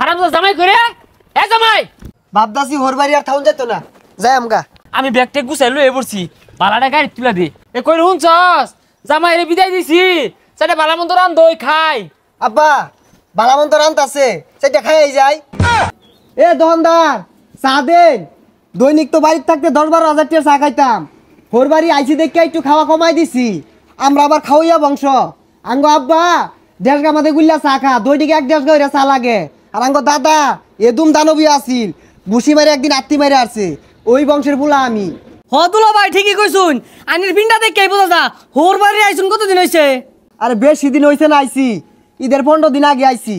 হারামজাদা জামাই করে এ জামাই বাপদাসি হোর বাড়ি আর থাউন যেত না যাই আমগা আমি ব্যাগটা গুছাই লয়ে পড়ছি বালাটা গাড়ি তুলা দে এ কই হুনছস জামাই রে বিদায় দিছি সেটা বালা মন্দ রান দই খাই আব্বা বালামন্ত রান্ত আছে সেটা খাই যাই এ দোকানদার চা দেন দৈনিক তো বাড়িতে থাকতে 10-12 হাজার টাকা চা খাইতাম হোর বাড়ি আইছি দেখে একটু খাওয়া কমাই দিছি আমরা আবার খাওয়াইয়া বংশ আঙ্গ আব্বা 1.5 গা মাঝে গুল্লা চা খা দৈনিক 1.5 গা চা লাগে আর আঙ্গ দাদা এদুম দানবী আছিল বুসি মারে একদিন আত্মি মারে আসছে ওই বংশের বুলা আমি হতুলো ভাই ঠিকই কইছুন আনির পিন্ডা দেখে বোঝা যা হোর বাড়ি আইছুন কতদিন হইছে আরে বেশি দিন হইছে না আইছি ঈদের 15 দিন আগে আইছি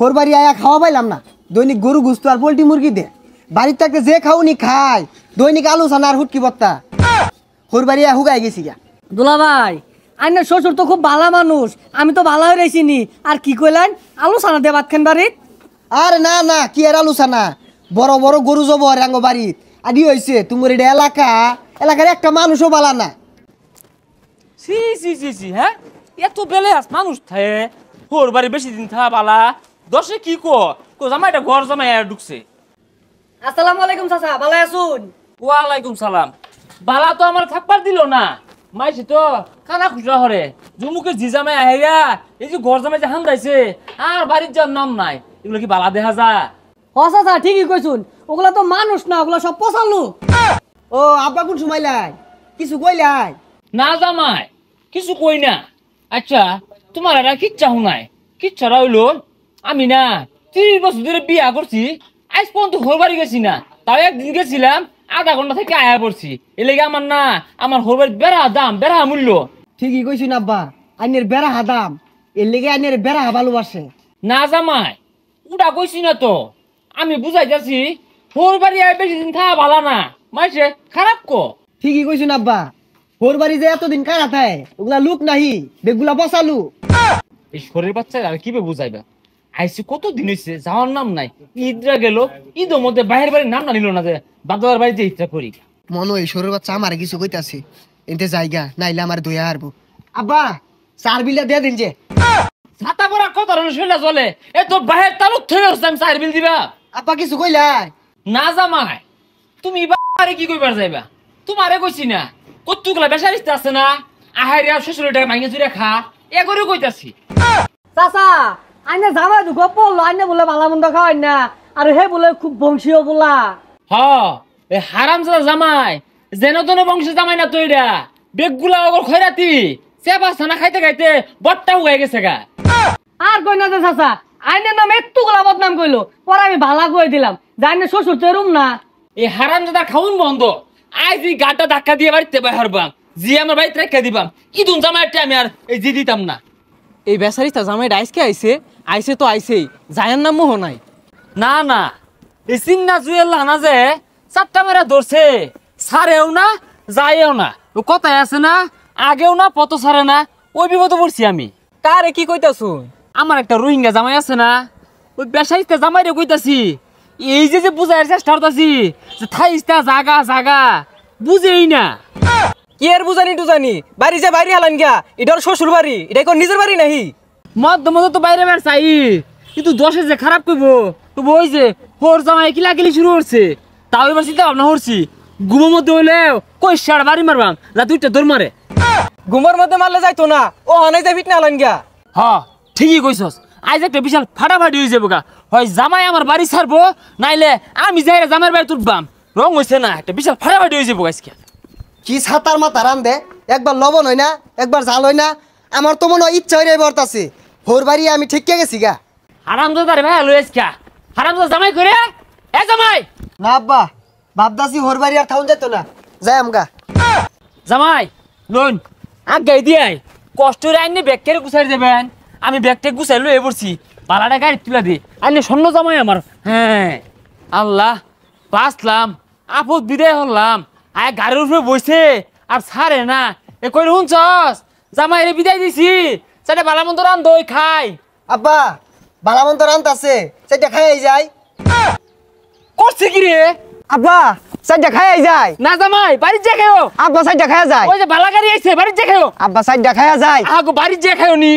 হোর বাড়ি আয়া খাওয়া পাইলাম না দৈনিক গরু গুস্ত আর পোল্ট্রি মুরগি দে বাড়িতে থাকতে যে খাওনি খায় দৈনিক আলু সানা আর হুটকি বত্তা হোর বাড়ি আয়া হুগাই গেছি গা দুলা ভাই আইনের শ্বশুর তো খুব ভালো মানুষ আমি তো ভালো হয়ে রইছিনি আর কি কইলেন আলু সানা দিয়ে ভাত খান বাড়িত আরে না না কি আর আলু সানা বড় বড় গরু জব রাঙ্গ বাড়িত আদি হইছে তোমার এটা এলাকার একটা মানুষও বালা না সি সি সি সি হ্যাঁ এত বেলে আস মানুষ থাকে হোর বাড়ি বেশি দিন থা বালা দশে কি কো জামাইটা ঘর জামাই আর ঢুকছে আসসালামু আলাইকুম চাচা ভালো আছুন ওয়ালাইকুম সালাম বালা তো আমার থাকবার দিল না মাইছে তো কানা খুচরা হরে জুমুকে জি জামাই আহেগা এই যে ঘর জামাই যে হামদাইছে আর বাড়ির যার নাম নাই এগুলো কি বালা দেখা যায় হ চাচা ঠিকই কইছুন ওগুলা তো মানুষ না ওগুলা সব পচালু ও আব্বা কোন সময় লাই কিছু কইলাই না জামাই কিছু কই না আচ্ছা তোমার এরা কিচ্ছা শুনাই কিচ্ছারা হইলো আমি না 30 বছর ধরে বিয়া করছি আজ পর্যন্ত হোর বাড়ি গেছি না তাও একদিন গেছিলাম আধা ঘন্টা থেকে আয়া পড়ছি এলেগে আমার না আমার হোর বাড়ি বেড়া দাম বেড়া মূল্য ঠিকই কইছুন আব্বা আইনের বেড়া হাদাম এর লেগে আইনের বেড়া ভালোবাসে না জামাই উড়া কইছি না তো আমি বুঝাই যাচ্ছি হোর বাড়ি আয় বেশি দিন থাকা ভালো না মাইছে খারাপ কো ঠিকই কইছুন আব্বা হোর বাড়ি যে এতদিন কারা থাকে ওগুলা লুক নাহি বেগুলা বসালু এই শরীর বাচ্চা আর কিভাবে বুঝাইবা আইসি কত দিন হয়েছে যাওয়ার নাম নাই ঈদরা গেল ঈদের মধ্যে বাইরের বাড়ির নাম না নিল না যে বাদার বাড়িতে ঈদটা করি মনে হয় শরীর বাচ্চা আমার কিছু কইতাছে এতে জায়গা নাইলে আমার দইয়া হারবো আব্বা 4 বিলটা দিয়ে দিন যে ছাতা পরা কত ধরনের শৈলা চলে এ তো বাহির তালুক থেকে হচ্ছে আমি 4 বিল দিবা আব্বা কিছু কইলাই না জামাই তুমি বাড়ি কি কইবার যাইবা তোমারে কইছি না কতগুলা বেসারিস্তা আছে না আহারিয়া শ্বশুরের টাকা মাইনে চুরে খা এ করে কইতাছি চাচা আইনে জামাই তো গপ পড়লো আইনে বলে ভালো মন্দ খাওয়াই না আর হে বলে খুব বংশীয় বলা হ এই হারামজাদা জামাই যেন তেন বংশের জামাই না তো এটা বেগগুলা ওগর খয়রাতি চেপা ছানা খাইতে খাইতে বট্টা হয়ে গেছে গা আর কই না যে চাচা আইনের নাম একটু গোলা বদনাম কইলো পরে আমি ভালা কই দিলাম জানি শ্বশুর তো এরম না এই হারামজাদা খাউন বন্ধ আজ এই গাটা ধাক্কা দিয়ে বাড়িতে বাইর বাম জি আমার বাড়িতে রেখে দিবাম ইদুন জামাইটা আমি আর এই জি দিতাম না এই বেচারিটা জামাই আইসকে আইছে তো আইছেই জায়ার নাম মোহ নাই না না এই চিন্না জুয়েল না যে 4টা মেরা ধরছে সারেও না যায়ও না ও কথাই আছে না আগেও না পত সারে না ওই বিপদে পড়ছি আমি কারে কি কইতাছু আমার একটা রোহিঙ্গা জামাই আছে না ওই বেসাইতে জামাই রে কইতাছি এই যে বুঝাইর চেষ্টা করতাছি যে থাইস্তা জাগা জাগা বুঝেই না কি আর বুঝানি টুজানি বাড়ি যে বাড়ি হালান গিয়া এটার শ্বশুর বাড়ি এটা কোন নিজের বাড়ি নাহি মধ্যে মধ্যে তো বাইরে বের চাই কিন্তু দশে যে খারাপ করবো তো ওই যে হোর জামাই কিলাকিলি শুরু করছে তাও এবার চিন্তা ভাবনা করছি ঘুমের মধ্যে হইলেও কই সার বাড়ি মারবাম না 2টা দৌড় মারে ঘুমের মধ্যে মারলে যাইতো না ও হানাই যাই ফিটনা হালান গিয়া হ ঠিকই কইছস আজ একটা বিশাল ফাটাফাটি হয়ে যাবো গা হয় জামাই আমার বাড়ি ছাড়বো নাইলে আমি যাই জামাইয়ের বাড়ি তুলবাম রং হইছে না একটা বিশাল ফাটাফাটি হয়ে যাবো আজকে কি ছাতার মাথা রান দে একবার লবণ হয় না একবার জাল হয় না আমার তো মনে হয় ইচ্ছা হয়ে বর্তাছে হোর বাড়ি আমি ঠিক গেছি গা হারামজাদারে ভাই লই আজকে হারামজাদা জামাই করে এ জামাই না আব্বা বাপদাসি হোর বাড়ি আর থাউন যেত না যাই আমগা জামাই লোন আগে দিয়ে কষ্ট রে আইনে ব্যাগকে গুছাই দেবেন আমি ব্যাগটা গুছাই লয়ে পড়ছি পালাটা গাড়ি তুলে দি আইনে স্বর্ণ জামাই আমার হ্যাঁ আল্লাহ বাঁচলাম আপদ বিদায় হলাম আয় গাড়ির উপরে বসে আর ছাড়ে না এ কই শুনছস জামাই রে বিদায় দিছি সেটা বালামন্ত রান দই খাই আব্বা বালামন্ত রান্ত আছে সেটা খাই যাই করছে কি রে আব্বা সাইডটা খাই যায় না জামাই বাড়ি যে খাও আব্বা সাইডটা খাই যায় ওই যে বালা গাড়ি আইছে বাড়ি যে খাও আব্বা সাইডটা খাই যায় আগো বাড়ি যে খাও নি